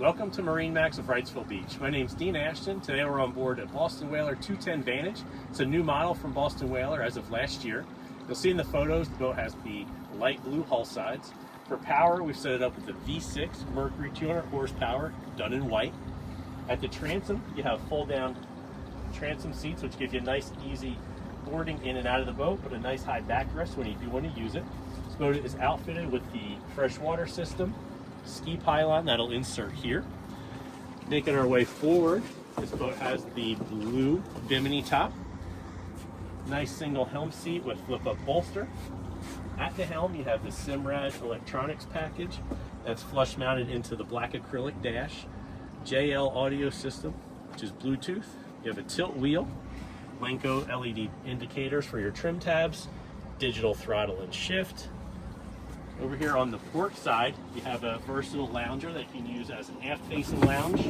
Welcome to MarineMax of Wrightsville Beach. My name's Dean Ashton. Today we're on board a Boston Whaler 210 Vantage. It's a new model from Boston Whaler as of last year. You'll see in the photos the boat has the light blue hull sides. For power, we've set it up with the V6 Mercury 200 horsepower, done in white. At the transom, you have fold-down transom seats, which give you a nice, easy boarding in and out of the boat, but a nice high backrest when you do want to use it. This boat is outfitted with the freshwater system, ski pylon that'll insert here. Making our way forward, this boat has the blue bimini top. Nice single helm seat with flip-up bolster. At the helm, you have the Simrad electronics package that's flush mounted into the black acrylic dash. JL audio system, which is Bluetooth. You have a tilt wheel, Lenco LED indicators for your trim tabs, digital throttle and shift. Over here on the port side, you have a versatile lounger that you can use as an aft-facing lounge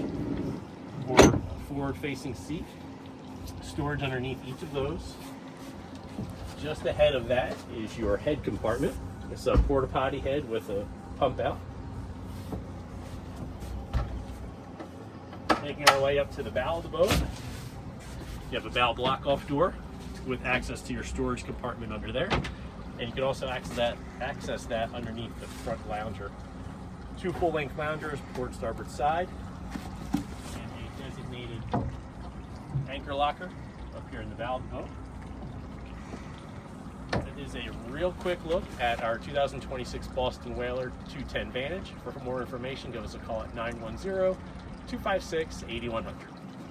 or a forward-facing seat. Storage underneath each of those. Just ahead of that is your head compartment. It's a porta potty head with a pump out. Making our way up to the bow of the boat, you have a bow block-off door with access to your storage compartment under there. And you can also access that underneath the front lounger. Two full-length loungers, port starboard side, and a designated anchor locker up here in the bow of the boat. That is a real quick look at our 2026 Boston Whaler 210 Vantage. For more information, give us a call at 910-256-8100.